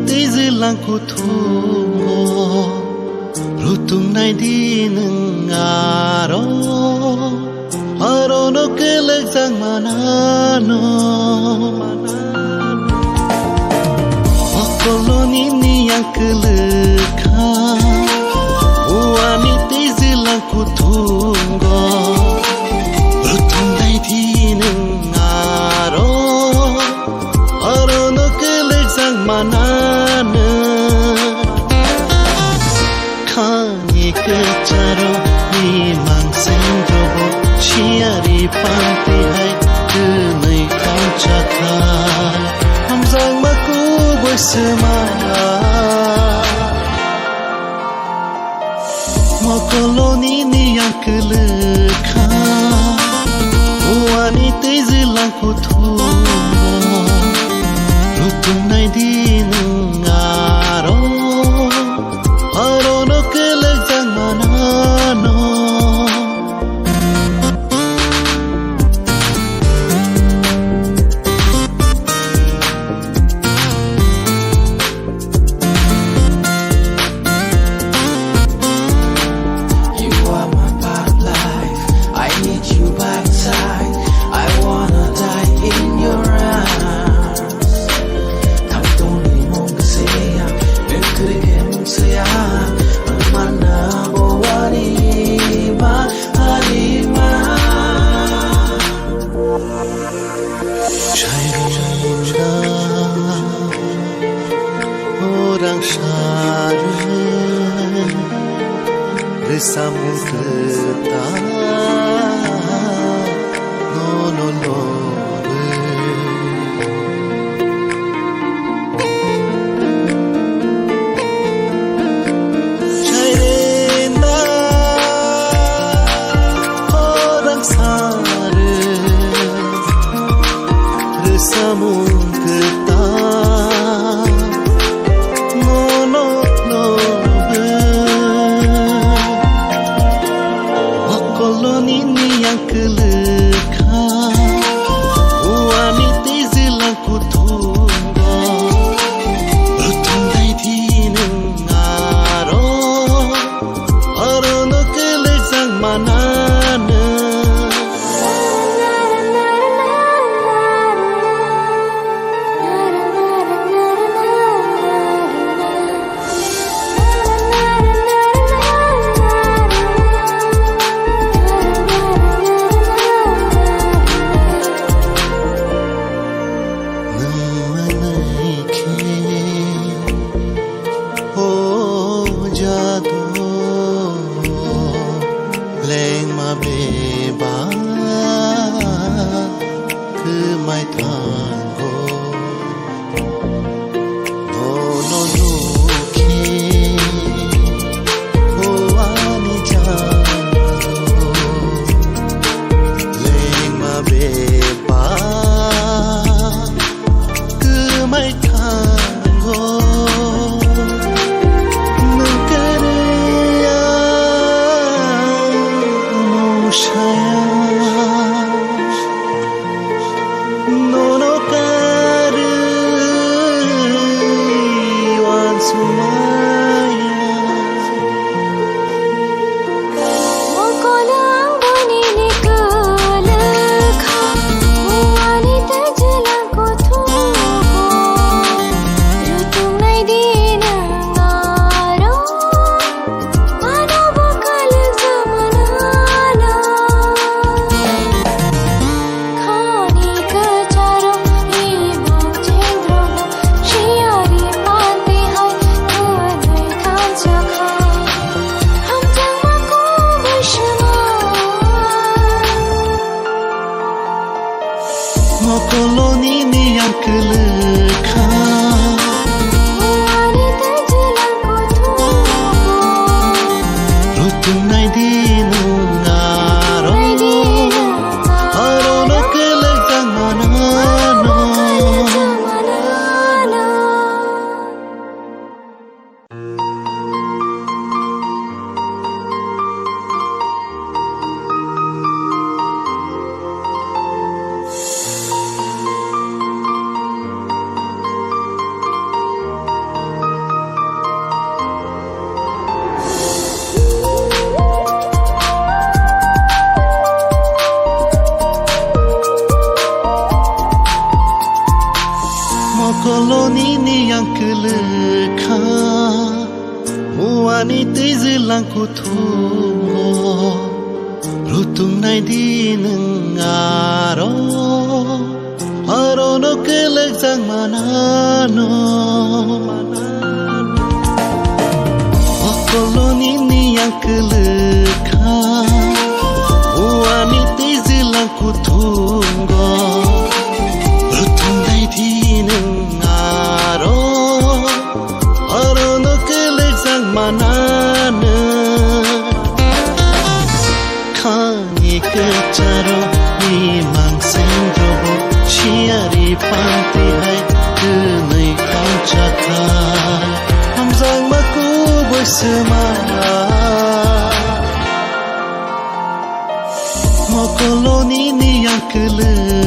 दैज्लांखौ थुंगो रुथुमनाय दिनोंआरो आरोनो केलेकजां मानानो अकलनि नियांकलखा औवानि दैज्लांखौ थुंगो रुथुमनाय दिनोंआरो आरोनो केलेकजां मानानो खानि केचारो मिमांसेंद्रबो Ciari pantai denai kaucakai Hamzang maku bersemangat Mokoloni ni yang keleka Wanita zelangku tunggu Rutunai di nengaro Arono kelek jang manano Orang syarah bersama kita no Cairena orang syarah bersama kita keleka wanita zelangku tunggu rutunai di nengaro arono kelezang manana Leng ma beba ke mai tango no ke o ani jalo Leng ma beba ke mai tango Nono kariwan sumaya Mokolang bonini keleka wanita zelangku tunggu rutunai di nengaro ano bakal zamanana Khani kecaro imam cendrobo Ciari pantai hai yang kelekha muani tizilangku thungo rutung nai di nengaro arono kelek jang manano okoloni ni yang kelekha muani tizilangku thungo rutung nai di nengaro arono kelek jang manano khani kecharo ni mangsendro chiari panti hai kunai kanchaka hamzang maku bersama mokoloni ni yang kelek